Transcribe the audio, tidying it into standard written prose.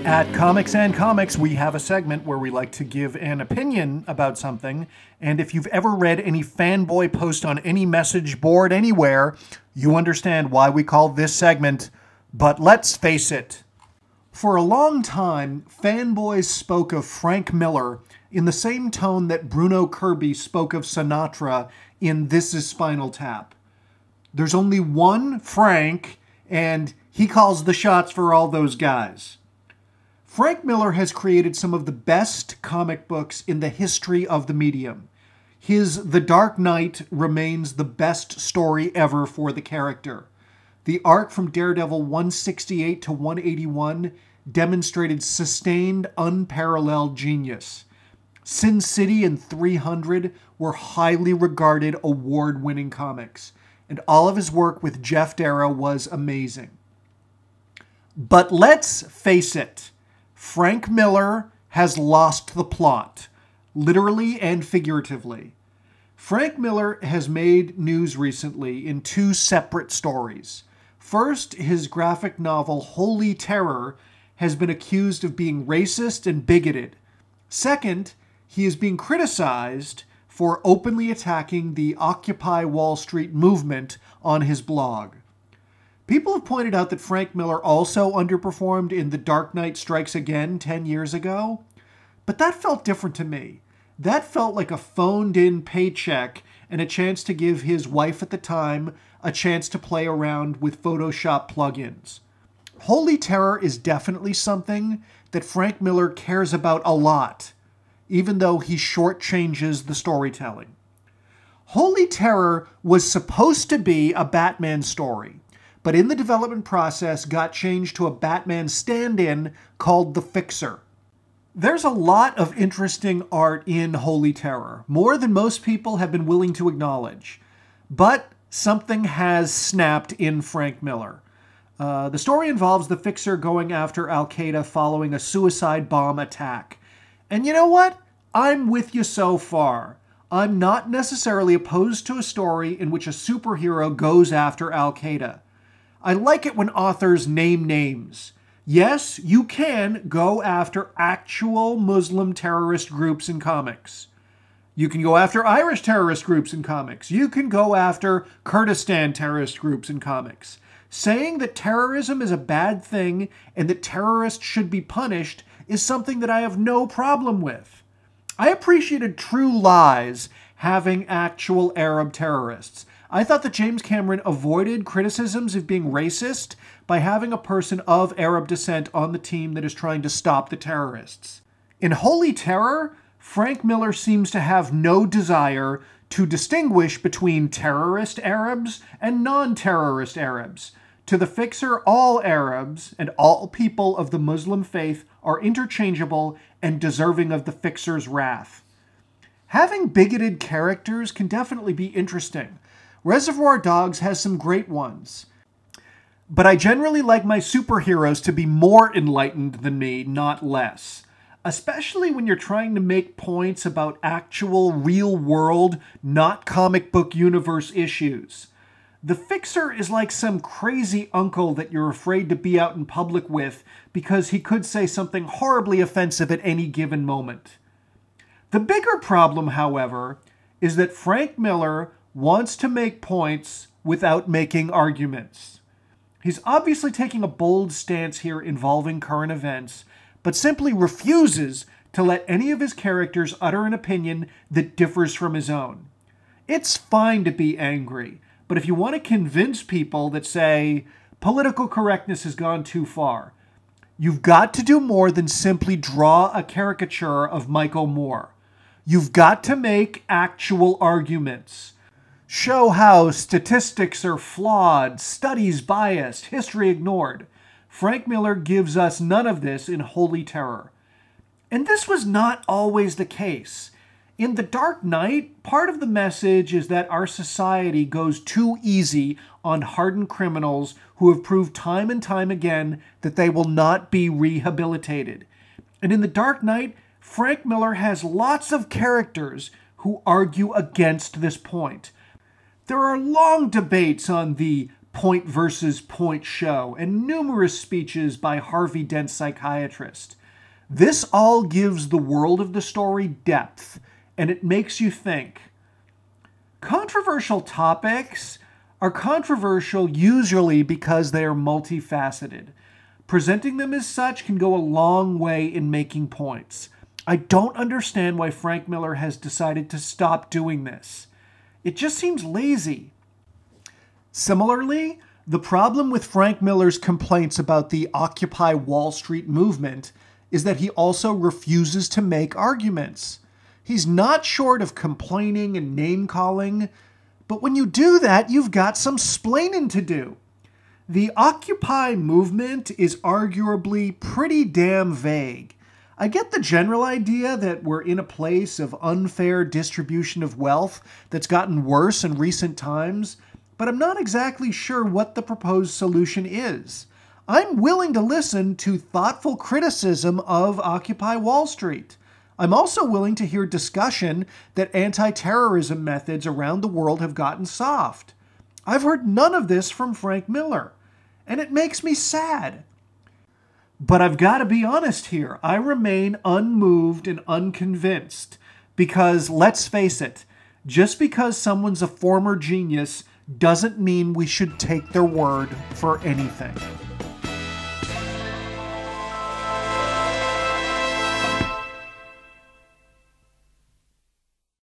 At Comics and Comics, we have a segment where we like to give an opinion about something, and if you've ever read any fanboy post on any message board anywhere, you understand why we call this segment, But Let's Face It. For a long time, fanboys spoke of Frank Miller in the same tone that Bruno Kirby spoke of Sinatra in This Is Spinal Tap. There's only one Frank, and he calls the shots for all those guys. Frank Miller has created some of the best comic books in the history of the medium. His The Dark Knight remains the best story ever for the character. The arc from Daredevil 168 to 181 demonstrated sustained, unparalleled genius. Sin City and 300 were highly regarded, award-winning comics, and all of his work with Jeff Darrow was amazing. But let's face it, Frank Miller has lost the plot, literally and figuratively. Frank Miller has made news recently in two separate stories. First, his graphic novel Holy Terror has been accused of being racist and bigoted. Second, he is being criticized for openly attacking the Occupy Wall Street movement on his blog. People have pointed out that Frank Miller also underperformed in The Dark Knight Strikes Again 10 years ago, but that felt different to me. That felt like a phoned-in paycheck and a chance to give his wife at the time a chance to play around with Photoshop plugins. Holy Terror is definitely something that Frank Miller cares about a lot, even though he shortchanges the storytelling. Holy Terror was supposed to be a Batman story, but in the development process got changed to a Batman stand-in called The Fixer. There's a lot of interesting art in Holy Terror, more than most people have been willing to acknowledge. But something has snapped in Frank Miller. The story involves the Fixer going after Al-Qaeda following a suicide bomb attack. And you know what? I'm with you so far. I'm not necessarily opposed to a story in which a superhero goes after Al-Qaeda. I like it when authors name names. Yes, you can go after actual Muslim terrorist groups in comics. You can go after Irish terrorist groups in comics. You can go after Kurdistan terrorist groups in comics. Saying that terrorism is a bad thing and that terrorists should be punished is something that I have no problem with. I appreciated True Lies having actual Arab terrorists. I thought that James Cameron avoided criticisms of being racist by having a person of Arab descent on the team that is trying to stop the terrorists. In Holy Terror, Frank Miller seems to have no desire to distinguish between terrorist Arabs and non-terrorist Arabs. To the Fixer, all Arabs and all people of the Muslim faith are interchangeable and deserving of the Fixer's wrath. Having bigoted characters can definitely be interesting. Reservoir Dogs has some great ones. But I generally like my superheroes to be more enlightened than me, not less. Especially when you're trying to make points about actual, real-world, not comic book universe issues. The Fixer is like some crazy uncle that you're afraid to be out in public with because he could say something horribly offensive at any given moment. The bigger problem, however, is that Frank Miller wants to make points without making arguments. He's obviously taking a bold stance here involving current events, but simply refuses to let any of his characters utter an opinion that differs from his own. It's fine to be angry, but if you want to convince people that, say, political correctness has gone too far, you've got to do more than simply draw a caricature of Michael Moore. You've got to make actual arguments. Show how statistics are flawed, studies biased, history ignored. Frank Miller gives us none of this in Holy Terror. And this was not always the case. In The Dark Knight, part of the message is that our society goes too easy on hardened criminals who have proved time and time again that they will not be rehabilitated. And in The Dark Knight, Frank Miller has lots of characters who argue against this point. There are long debates on the point versus point show and numerous speeches by Harvey Dent psychiatrist. This all gives the world of the story depth, and it makes you think. Controversial topics are controversial usually because they are multifaceted. Presenting them as such can go a long way in making points. I don't understand why Frank Miller has decided to stop doing this. It just seems lazy. Similarly, the problem with Frank Miller's complaints about the Occupy Wall Street movement is that he also refuses to make arguments. He's not short of complaining and name-calling, but when you do that, you've got some splaining to do. The Occupy movement is arguably pretty damn vague. I get the general idea that we're in a place of unfair distribution of wealth that's gotten worse in recent times, but I'm not exactly sure what the proposed solution is. I'm willing to listen to thoughtful criticism of Occupy Wall Street. I'm also willing to hear discussion that anti-terrorism methods around the world have gotten soft. I've heard none of this from Frank Miller, and it makes me sad. But I've got to be honest here. I remain unmoved and unconvinced because, let's face it, just because someone's a former genius doesn't mean we should take their word for anything.